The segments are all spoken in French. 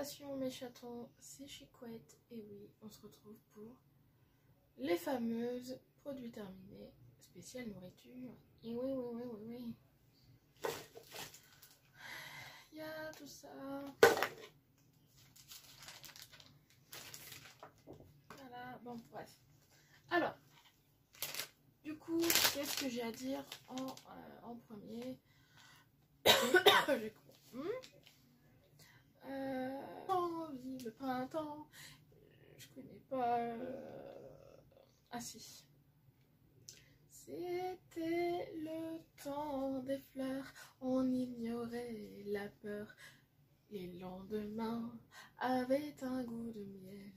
Salutations mes chatons, c'est Chicouette et oui, on se retrouve pour les fameuses produits terminés, spécial nourriture. Et oui. Il y a tout ça. Voilà, bon bref. Alors, du coup, qu'est-ce que j'ai à dire en premier? Vive le printemps. Je connais pas. Ah si. C'était le temps des fleurs, on ignorait la peur. Les lendemains avaient un goût de miel.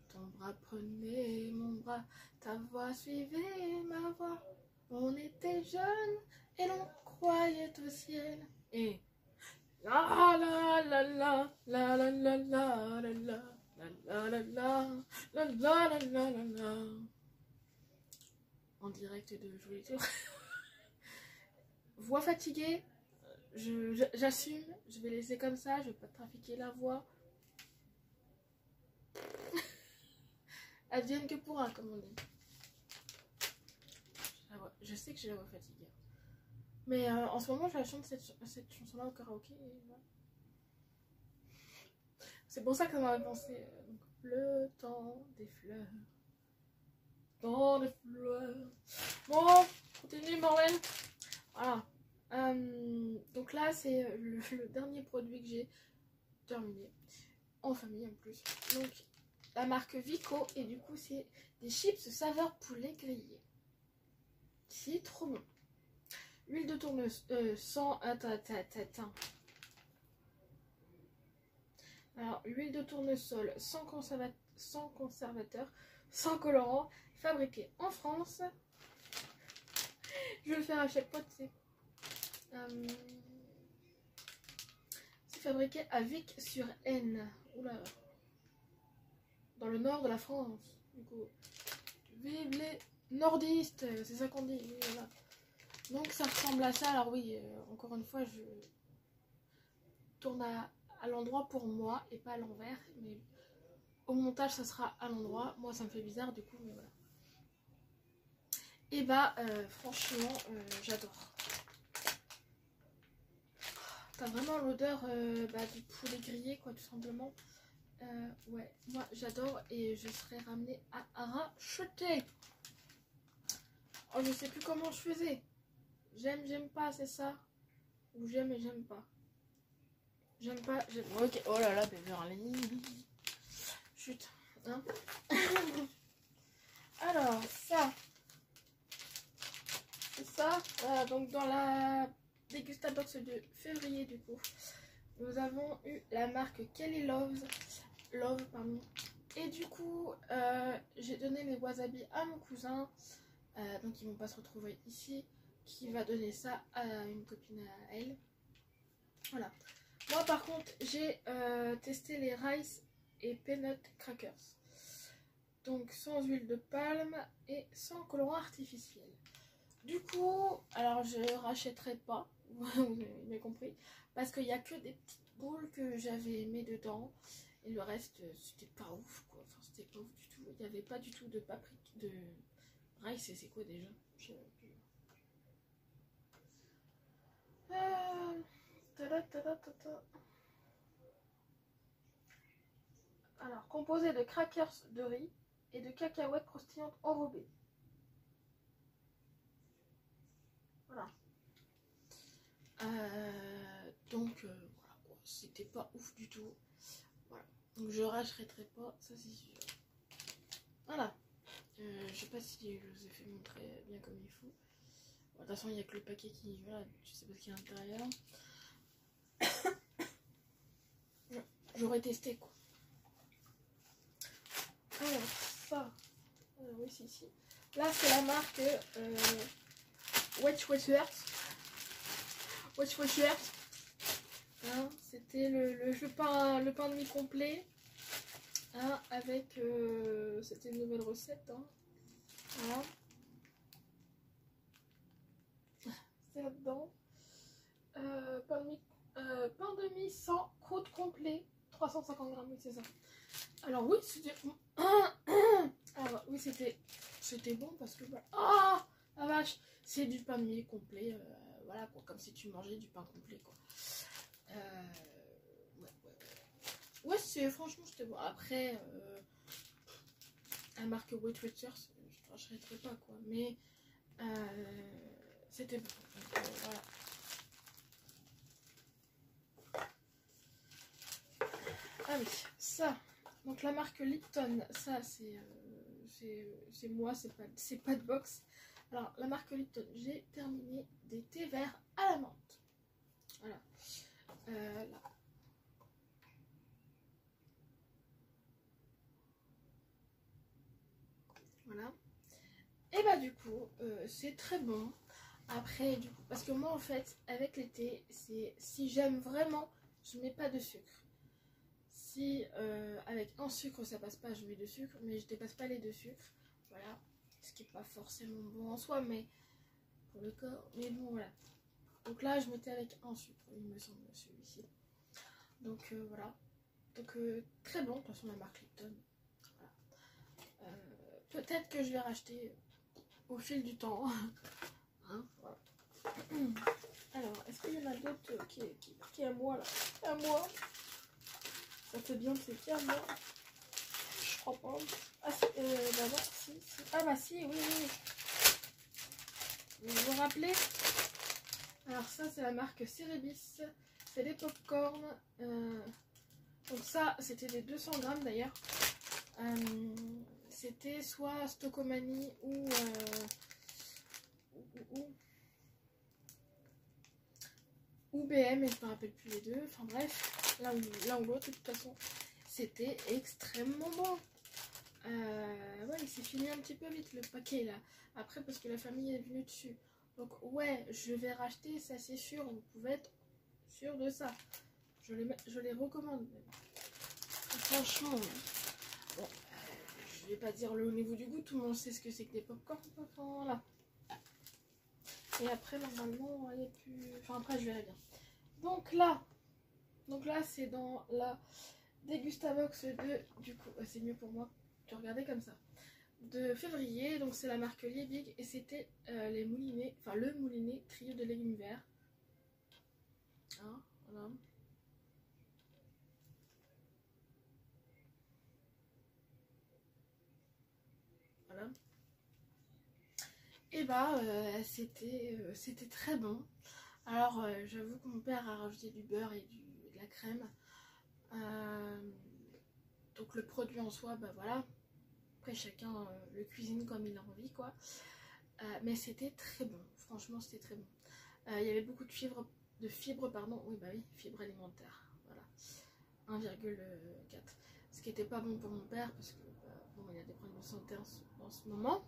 Ton bras prenait mon bras, ta voix suivait ma voix. On était jeunes et l'on croyait au ciel. Et la la la la la la la la la la la la la la la la. En direct de Jouer Tour. Voix fatiguée, j'assume, je vais laisser comme ça, je vais pas trafiquer la voix. Advienne que pourra, comme on dit. Je sais que j'ai la voix fatiguée. Mais en ce moment, je la chante cette chanson-là au karaoké. Voilà. C'est pour ça que ça m'avait pensé. Le temps des fleurs. Temps des fleurs. Bon, continue, Morel. Voilà. Donc là, c'est le dernier produit que j'ai terminé. En famille en plus. Donc, la marque Vico. Et du coup, c'est des chips saveur poulet grillé. C'est trop bon. Huile de tournesol sans... Alors, huile de tournesol sans conservateur, sans colorant, fabriquée en France. Je vais le faire à chaque fois, tu sais. C'est fabriqué à Vic-sur-Aisne. Oula. Dans le nord de la France. Du coup, vive les nordistes, c'est ça qu'on dit. Oui, voilà. Donc ça ressemble à ça. Alors oui, encore une fois, je tourne à l'endroit pour moi et pas à l'envers. Mais au montage, ça sera à l'endroit. Moi, ça me fait bizarre du coup, mais voilà. Et bah, franchement, j'adore. T'as vraiment l'odeur du poulet grillé, quoi, tout simplement. Ouais, moi j'adore et je serais ramenée à racheter. Oh, je sais plus comment je faisais. J'aime pas, c'est ça. Ou j'aime et j'aime pas. J'aime pas, j'aime. Ok, oh là là, Beverly. Chut. Hein. Alors, ça. C'est ça. Donc, dans la dégustabox de février, du coup, nous avons eu la marque Kelly Love, pardon. Et du coup, j'ai donné mes wasabi à mon cousin. Donc, ils vont pas se retrouver ici. Qui va donner ça à une copine à elle. Voilà. Moi par contre j'ai testé les rice et peanut crackers. Donc sans huile de palme et sans colorant artificiel. Du coup, alors je rachèterai pas, vous avez compris, parce qu'il n'y a que des petites boules que j'avais mis dedans. Et le reste c'était pas ouf quoi, enfin c'était pas ouf du tout. Il n'y avait pas du tout de paprika, de rice et c'est quoi déjà? Alors, composé de crackers de riz et de cacahuètes croustillantes enrobées. Voilà. Donc, voilà quoi. C'était pas ouf du tout. Voilà. Donc, je rachèterai pas, ça c'est sûr. Voilà. Je sais pas si je vous ai fait montrer bien comme il faut. Bon, de toute façon, il n'y a que le paquet qui. Voilà, je sais pas ce qu'il y a à l'intérieur. J'aurais testé quoi. Alors ça, oui si si. Là c'est la marque Wet'Weathers. Hein, c'était le pain de mie complet. Hein, avec c'était une nouvelle recette. Hein. Voilà. C'est là-dedans. Pain de mie sans croûte complète. complet, 350 grammes, oui, c'est ça. Alors oui, c'était... Alors oui, c'était bon parce que... Oh, la vache, c'est du pain de mie complet, voilà, quoi, comme si tu mangeais du pain complet, quoi. Ouais, franchement, c'était bon. Après, la marque Weight Watchers, je n'achèterai pas, quoi. Mais c'était bon. Donc, voilà. Ah oui, ça. Donc la marque Lipton, ça c'est moi, c'est pas de box. Alors la marque Lipton, j'ai terminé des thés verts à la menthe. Voilà. Là. Voilà. Et bah du coup, c'est très bon. Après, du coup, parce que moi en fait, avec les thés, c'est si j'aime vraiment, je mets pas de sucre. Si avec un sucre ça passe pas, je mets de sucre, mais je dépasse pas les 2 sucres. Voilà. Ce qui est pas forcément bon en soi, mais pour le corps. Mais bon, voilà. Donc là, je mettais avec un sucre, il me semble, celui-ci. Donc voilà. Donc très bon, de toute façon, la marque Lipton. Voilà. Peut-être que je vais racheter au fil du temps. Hein, voilà. Alors, est-ce qu'il y en a d'autres qui est à moi là? À moi. Ça fait bien, c'est qui à moi? Je crois pas. Ah, bah non, si. Ah bah si, oui, oui. Vous vous rappelez? Alors ça, c'est la marque Cerebis. C'est des popcorn. Donc ça, c'était des 200 grammes d'ailleurs. C'était soit Stocomanie ou BM, et je me rappelle plus les deux. Enfin bref, l'un ou l'autre, de toute façon, c'était extrêmement bon. Ouais, il s'est fini un petit peu vite le paquet là. Après, parce que la famille est venue dessus. Donc ouais, je vais racheter, ça c'est sûr. Vous pouvez être sûr de ça. Je les recommande. Franchement, bon, je vais pas dire le au niveau du goût. Tout le monde sait ce que c'est que des popcorn. Voilà. Et après, normalement, il n'y a plus... Enfin, après, je verrai bien. Donc là c'est dans la Dégustabox du coup, c'est mieux pour moi de regarder comme ça. De février, donc c'est la marque Liebig et c'était les moulinets, enfin le moulinet trio de légumes verts. Hein, voilà. Voilà. Et bah c'était très bon. Alors j'avoue que mon père a rajouté du beurre et de la crème. Donc le produit en soi, bah voilà. Après chacun le cuisine comme il a envie, quoi. Mais c'était très bon, franchement c'était très bon. Il y avait beaucoup de fibres, pardon, oui bah oui, fibres alimentaires, voilà, 1,4. Ce qui n'était pas bon pour mon père parce que bon, il a des problèmes de santé en ce moment.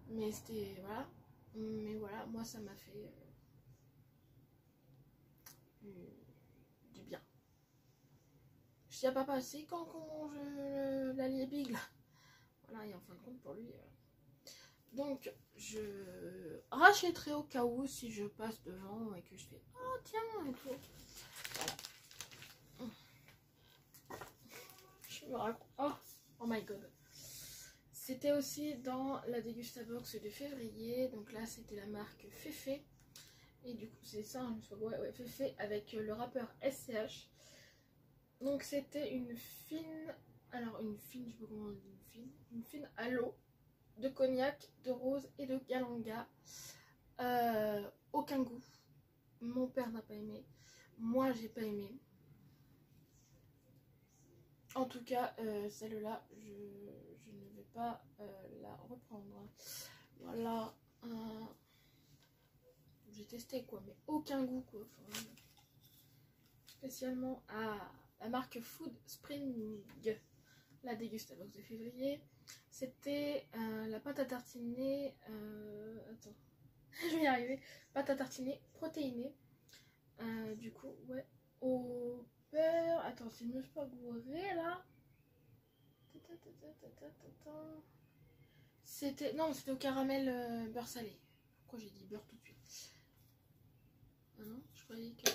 Mais c'était, voilà. Mais voilà, moi ça m'a fait du bien. Je dis à papa, c'est quand qu'on mange la Liebig là. Voilà, et en fin de compte pour lui... Donc, je rachèterai au cas où si je passe devant et que je fais oh tiens et tout. Voilà. Je me raconte. Oh my god. C'était aussi dans la Dégustabox de février. Donc là, c'était la marque Féfé. Et du coup, c'est ça, hein, ouais, Féfé avec le rappeur SCH. Donc, c'était une fine. Alors, une fine, je sais pas comment on dit, une fine à l'eau de cognac, de rose et de galanga. Aucun goût. Mon père n'a pas aimé. Moi, j'ai pas aimé. En tout cas, celle-là, je ne vais pas la reprendre. Voilà. J'ai testé quoi, mais aucun goût quoi. Enfin, spécialement à la marque Food Spring, la Dégustabox de février. C'était la pâte à tartiner. Attends, je vais y arriver. Pâte à tartiner protéinée. Du coup, ouais. Au beurre. Attends, si je me suis pas gouré là. C'était. Non, c'était au caramel beurre salé. Pourquoi j'ai dit beurre tout de suite? Ah non, je croyais que.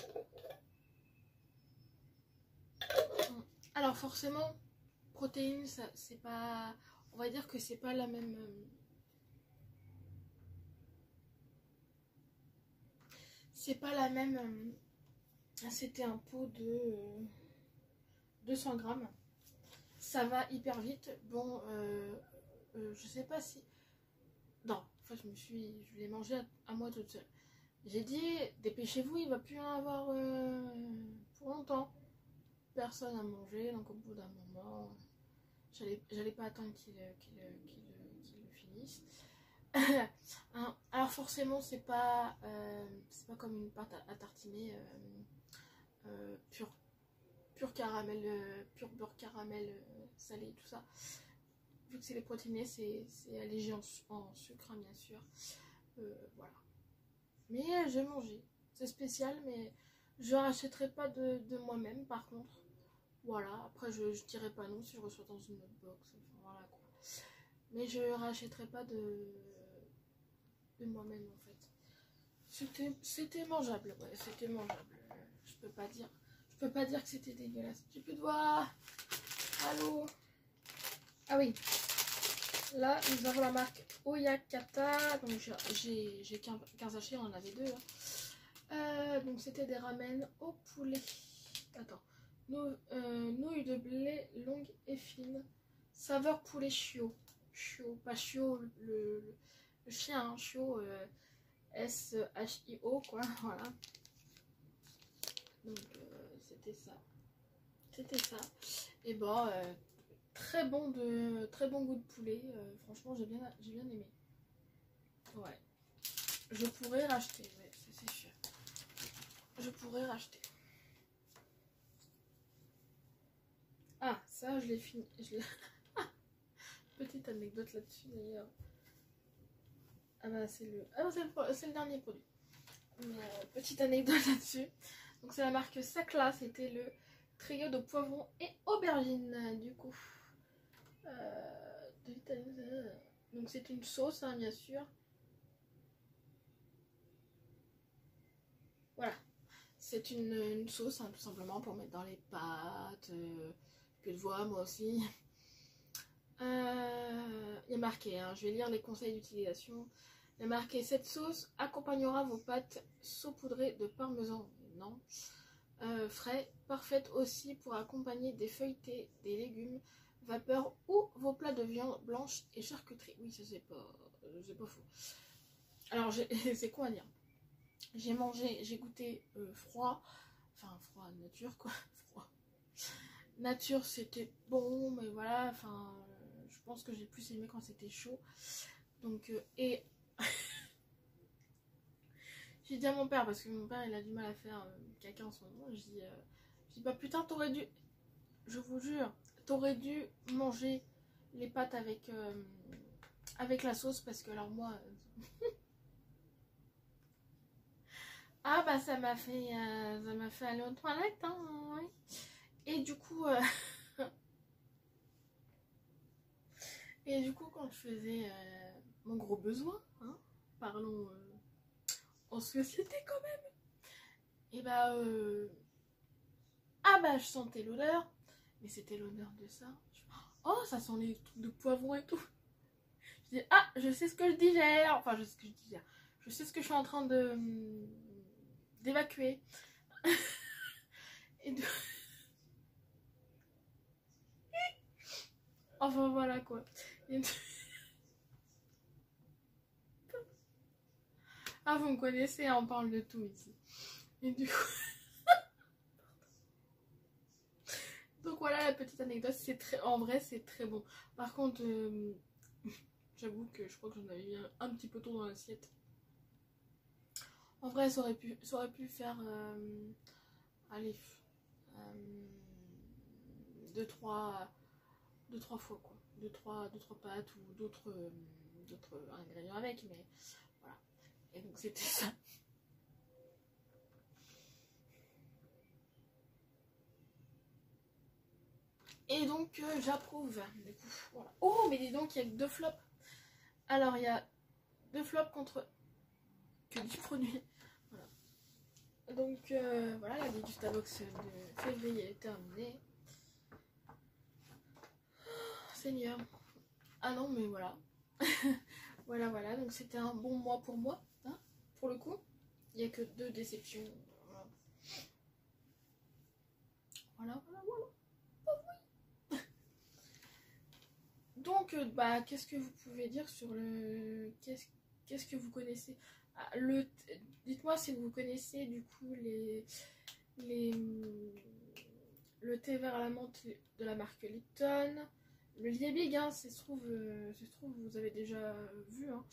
Alors forcément, protéines, c'est pas... On va dire que c'est pas la même... c'est pas la même... C'était un pot de 200 grammes. Ça va hyper vite. Bon, je sais pas si... Non, enfin je l'ai mangé à moi toute seule. J'ai dit, dépêchez-vous, il va plus en avoir pour longtemps. Personne à manger, donc au bout d'un moment, j'allais pas attendre qu'il le finisse. Hein, alors forcément, c'est pas comme une pâte à tartiner pur caramel, pur beurre caramel salé, tout ça. Vu que c'est les protéinés, c'est allégé en sucre, hein, bien sûr. Voilà. Mais j'ai mangé. C'est spécial, mais je rachèterai pas de moi-même, par contre. Voilà. Après, je dirais pas non si je reçois dans une autre box. Enfin, voilà quoi. Mais je rachèterai pas de moi-même, en fait. C'était mangeable. Ouais, c'était mangeable. Je peux pas dire que c'était dégueulasse. J'ai plus de voix. Allô. Ah oui. Là, nous avons la marque Oyakata. Donc, j'ai 15 sachets, on en avait deux. Donc, c'était des ramen au poulet. Attends. Nouilles de blé longues et fines. Saveur poulet chio. Chio, pas chio, le chien, hein, chio. S-H-I-O, quoi. Voilà. Donc, c'était ça. C'était ça. Et bon, très bon goût de poulet. Franchement, j'ai bien aimé. Ouais. Je pourrais racheter, ouais, c'est sûr. Je pourrais racheter. Ah, ça, je l'ai fini. Petite anecdote là-dessus, d'ailleurs. Ah bah, c'est le dernier produit. Mais, petite anecdote là-dessus. Donc, c'est la marque Sacla. C'était le trio de poivrons et aubergines, du coup. Donc, c'est une sauce, hein, bien sûr. Voilà. C'est une sauce, hein, tout simplement, pour mettre dans les pâtes. Que de voix, moi aussi. Il y a marqué, hein, je vais lire les conseils d'utilisation. Il y a marqué: cette sauce accompagnera vos pâtes saupoudrées de parmesan. Non. Frais, parfaite aussi pour accompagner des feuilletés, des légumes, vapeur ou vos plats de viande blanche et charcuterie. Oui, ça c'est pas faux. Alors, c'est quoi à dire? J'ai goûté froid, enfin froid nature quoi, froid. Nature c'était bon, mais voilà, enfin je pense que j'ai plus aimé quand c'était chaud. Donc et j'ai dit à mon père, parce que mon père il a du mal à faire caca en ce moment, je dis bah putain t'aurais dû, je vous jure, t'aurais dû manger les pâtes avec la sauce, parce que alors moi ah bah ça m'a fait aller aux toilettes, hein, oui. Et du coup quand je faisais mon gros besoin, hein, parlons en société quand même, et bah ah bah je sentais l'odeur, mais c'était l'odeur de ça. Oh, ça sent les trucs de poivron et tout. Je dis ah, je sais ce que je digère, enfin je sais ce que je digère, je sais ce que je suis en train de d'évacuer. Et de... enfin voilà quoi. Et de... ah vous me connaissez, on parle de tout ici. Et du coup donc voilà la petite anecdote, en vrai c'est très bon. Par contre j'avoue que je crois que j'en avais mis un petit peu trop dans l'assiette. En vrai ça aurait pu faire allez 2-3 fois quoi. 2-3 pâtes ou d'autres ingrédients avec, mais voilà. Et donc c'était ça. Et donc j'approuve. Du coup, voilà. Oh mais dis donc, il y a que 2 flops. Alors il y a 2 flops contre que 10 produits. Voilà. Donc voilà, la dégustabox de février est terminée. Seigneur. Ah non, mais voilà. Voilà, donc c'était un bon mois pour moi, hein, pour le coup. Il n'y a que 2 déceptions. Voilà. Donc, bah, qu'est-ce que vous pouvez dire sur le... Qu'est-ce que vous connaissez? Dites-moi si vous connaissez, du coup, le thé vert à la menthe de la marque Lipton. Le Liebig, hein, ça se trouve, vous avez déjà vu, hein.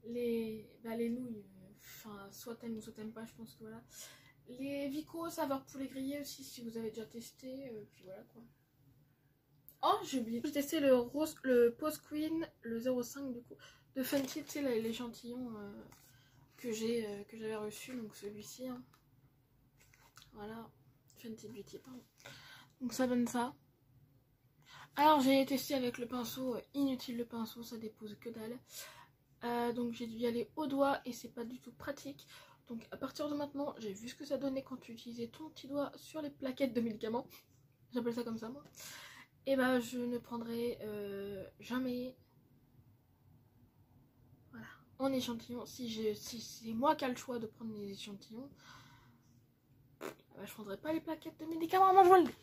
Les nouilles, enfin, soit t'aimes ou soit t'aimes pas, je pense que voilà. Les Vico saveur poulet grillé aussi, si vous avez déjà testé, puis voilà quoi. Oh, j'ai oublié. J'ai testé le Post Queen, le 0,5 du coup, de Fenty, tu sais, l'échantillon que j'avais reçu, donc celui-ci. Hein. Voilà, Fenty Beauty, pardon. Donc ça donne ça. Alors j'ai testé avec le pinceau, inutile le pinceau, ça dépose que dalle. Donc j'ai dû y aller au doigt et c'est pas du tout pratique. Donc à partir de maintenant, j'ai vu ce que ça donnait quand tu utilisais ton petit doigt sur les plaquettes de médicaments. J'appelle ça comme ça moi. Et bah je ne prendrai jamais, voilà, en échantillon. Si c'est moi qui ai le choix de prendre les échantillons, bah, je prendrai pas les plaquettes de médicaments, moi je vous le dis.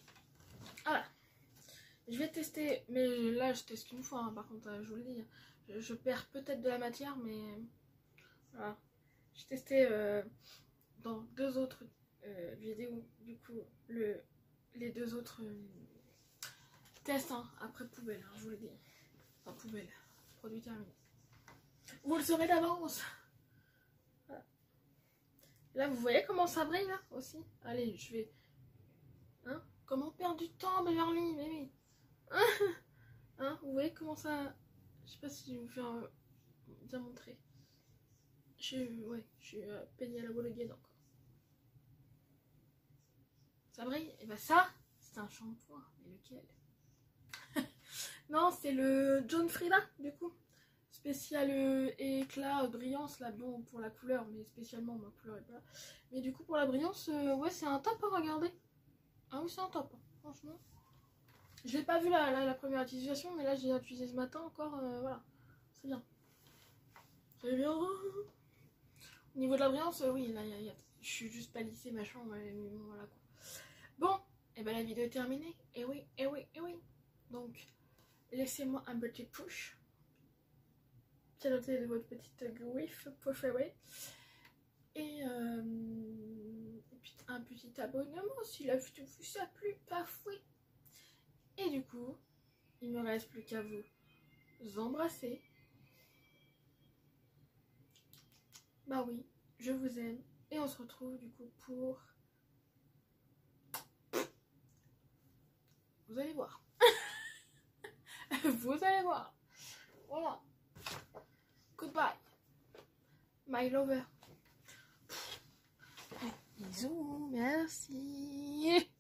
Voilà. Je vais tester, mais là je teste qu'une fois, hein, par contre, je vous le dis. Je perds peut-être de la matière, mais voilà. J'ai testé dans 2 autres vidéos, du coup, les 2 autres tests, hein, après poubelle, hein, je vous le dis. Enfin, poubelle, produit terminé. Vous le saurez d'avance. Voilà. Là, vous voyez comment ça brille, là, aussi. Allez, je vais... Hein? Comment perdre du temps, Beverly? Mais oui. Hein? Vous voyez comment ça... Je sais pas si je vais vous faire bien montrer. Ouais, je suis peignée à la bolognese encore. Ça brille? Et bah ça, c'est un shampoing. Mais lequel? Non, c'est le John Frieda, du coup. Spécial éclat, brillance, là, bon, pour la couleur, mais spécialement, ma couleur est pas là. Mais du coup, pour la brillance, ouais, c'est un top à regarder. Ah oui, c'est un top, franchement. Je l'ai pas vu la première utilisation, mais là, j'ai utilisé ce matin encore, voilà. C'est bien. C'est bien. Au niveau de la brillance, oui, là, je suis juste pas lissée, machin, mais bon, voilà quoi. Bon, et ben la vidéo est terminée. Et oui. Donc, laissez-moi un petit push. Quelle est votre petite griffe préférée. Et puis un petit abonnement si la vidéo vous a plu, parfait. Et du coup, il me reste plus qu'à vous embrasser. Bah oui, je vous aime. Et on se retrouve du coup pour... Vous allez voir. Vous allez voir. Voilà. Goodbye. My lover. Bisous, merci.